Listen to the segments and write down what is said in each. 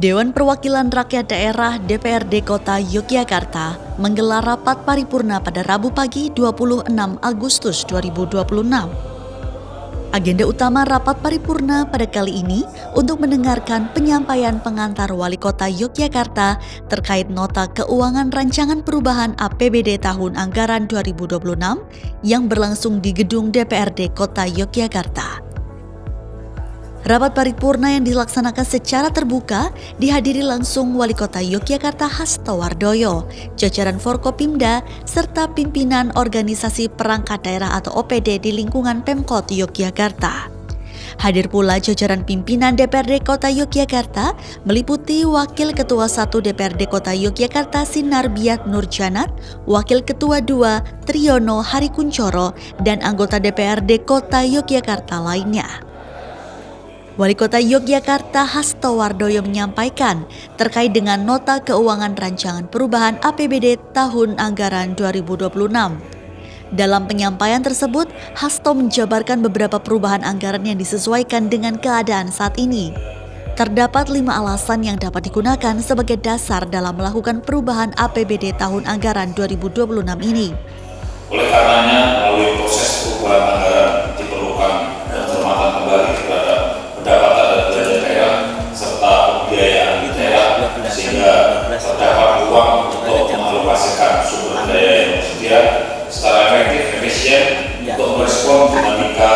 Dewan Perwakilan Rakyat Daerah DPRD Kota Yogyakarta menggelar rapat paripurna pada Rabu pagi 26 Agustus 2026. Agenda utama rapat paripurna pada kali ini untuk mendengarkan penyampaian pengantar Wali Kota Yogyakarta terkait nota keuangan rancangan perubahan APBD tahun anggaran 2026 yang berlangsung di gedung DPRD Kota Yogyakarta. Rapat paripurna yang dilaksanakan secara terbuka dihadiri langsung Wali Kota Yogyakarta Hasto Wardoyo, jajaran Forkopimda, serta pimpinan organisasi perangkat daerah atau OPD di lingkungan Pemkot Yogyakarta. Hadir pula jajaran pimpinan DPRD Kota Yogyakarta meliputi Wakil Ketua 1 DPRD Kota Yogyakarta Sinarbiat Nurjanat, Wakil Ketua 2 Triyono Harikuncoro, dan anggota DPRD Kota Yogyakarta lainnya. Wali Kota Yogyakarta Hasto Wardoyo menyampaikan terkait dengan nota keuangan rancangan perubahan APBD tahun anggaran 2026. Dalam penyampaian tersebut, Hasto menjabarkan beberapa perubahan anggaran yang disesuaikan dengan keadaan saat ini. Terdapat 5 alasan yang dapat digunakan sebagai dasar dalam melakukan perubahan APBD tahun anggaran 2026 ini. Oleh karenanya, melalui proses perubahan anggaran diperlukan pencermatan kembali terhadap pendapatan dan belanja daerah serta pembiayaan di daerah sehingga terdapat ruang untuk mengalokasikan sumber daya yang tersedia secara efektif, efisien untuk merespon dinamika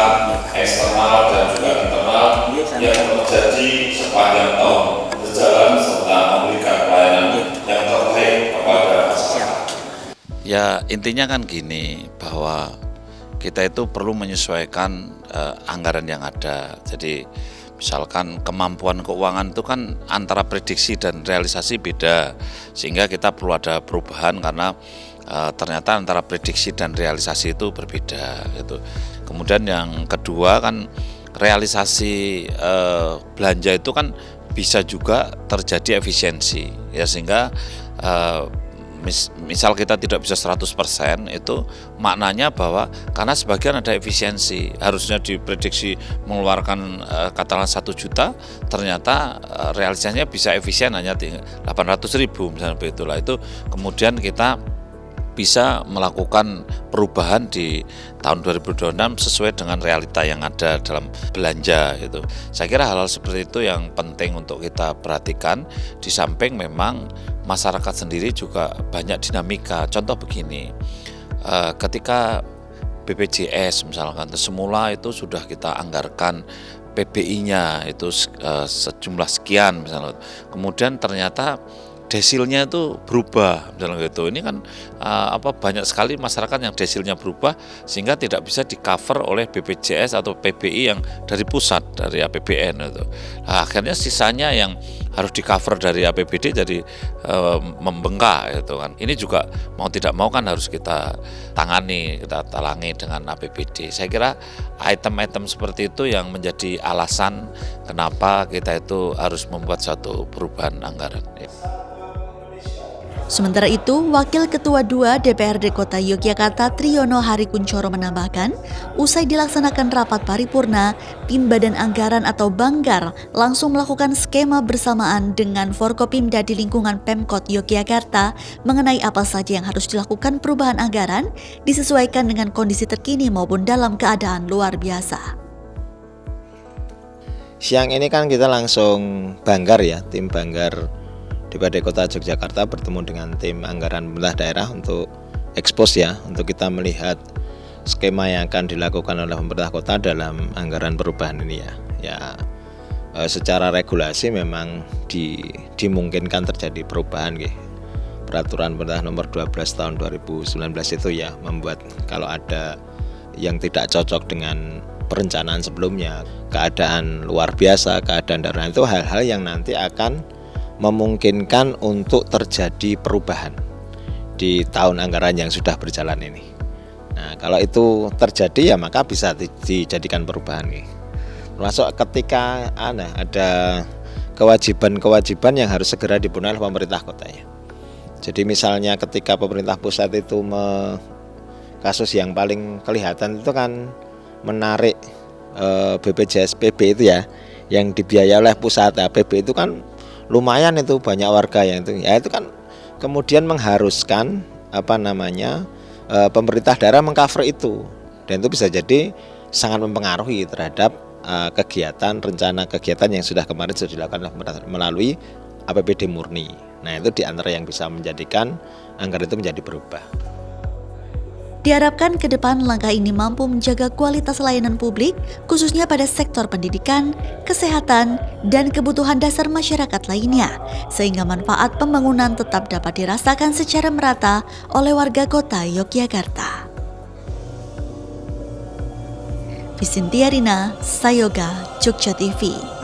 eksternal dan juga internal yang terjadi sepanjang tahun berjalan serta memberikan pelayanan yang terbaik kepada masyarakat. Ya, intinya kan gini, bahwa kita itu perlu menyesuaikan anggaran yang ada. Jadi misalkan kemampuan keuangan itu kan antara prediksi dan realisasi beda, sehingga kita perlu ada perubahan karena ternyata antara prediksi dan realisasi itu berbeda gitu. Kemudian yang kedua kan realisasi belanja itu kan bisa juga terjadi efisiensi ya, sehingga misal kita tidak bisa 100%, itu maknanya bahwa karena sebagian ada efisiensi, harusnya diprediksi mengeluarkan katakanlah 1 juta, ternyata realisasinya bisa efisien hanya 800.000 misalnya begitulah. Itu kemudian kita bisa melakukan perubahan di tahun 2026 sesuai dengan realita yang ada dalam belanja itu. Saya kira hal-hal seperti itu yang penting untuk kita perhatikan, di samping memang masyarakat sendiri juga banyak dinamika. Contoh begini, ketika BPJS misalkan semula itu sudah kita anggarkan PBI-nya itu sejumlah sekian misalnya, kemudian ternyata desilnya itu berubah misalnya gitu. Ini kan banyak sekali masyarakat yang desilnya berubah sehingga tidak bisa di-cover oleh BPJS atau PBI yang dari pusat, dari APBN itu. Nah, akhirnya sisanya yang harus di-cover dari APBD jadi membengkak gitu kan. Ini juga mau tidak mau kan harus kita tangani, kita talangi dengan APBD. Saya kira item-item seperti itu yang menjadi alasan kenapa kita itu harus membuat suatu perubahan anggaran. Sementara itu, Wakil Ketua 2 DPRD Kota Yogyakarta Triyono Harikuncoro menambahkan, usai dilaksanakan rapat paripurna, tim Badan Anggaran atau Banggar langsung melakukan skema bersamaan dengan Forkopimda di lingkungan Pemkot Yogyakarta mengenai apa saja yang harus dilakukan perubahan anggaran disesuaikan dengan kondisi terkini maupun dalam keadaan luar biasa. Siang ini kan kita langsung Banggar ya, tim Banggar DPRD Kota Yogyakarta bertemu dengan tim anggaran pemerintah daerah untuk ekspos ya, untuk kita melihat skema yang akan dilakukan oleh pemerintah kota dalam anggaran perubahan ini ya. Secara regulasi memang dimungkinkan terjadi perubahan ya. Peraturan pemerintah nomor 12 tahun 2019 itu ya membuat kalau ada yang tidak cocok dengan perencanaan sebelumnya, keadaan luar biasa, keadaan darurat, itu hal-hal yang nanti akan memungkinkan untuk terjadi perubahan di tahun anggaran yang sudah berjalan ini. Nah, kalau itu terjadi ya maka bisa dijadikan perubahan. Termasuk ketika ada kewajiban-kewajiban yang harus segera dipenuhi oleh pemerintah kota ya. Jadi misalnya ketika pemerintah pusat itu kasus yang paling kelihatan itu kan menarik BPJS PB itu ya, yang dibiayai oleh pusat. PB itu kan lumayan itu banyak warga yang itu kan kemudian mengharuskan pemerintah daerah mengcover itu, dan itu bisa jadi sangat mempengaruhi terhadap rencana kegiatan yang kemarin sudah dilakukan melalui APBD murni. Nah, itu diantara yang bisa menjadikan anggaran itu menjadi berubah. Diharapkan ke depan langkah ini mampu menjaga kualitas layanan publik, khususnya pada sektor pendidikan, kesehatan, dan kebutuhan dasar masyarakat lainnya, sehingga manfaat pembangunan tetap dapat dirasakan secara merata oleh warga kota Yogyakarta. Visintia Rina, Sayoga, Jogja TV.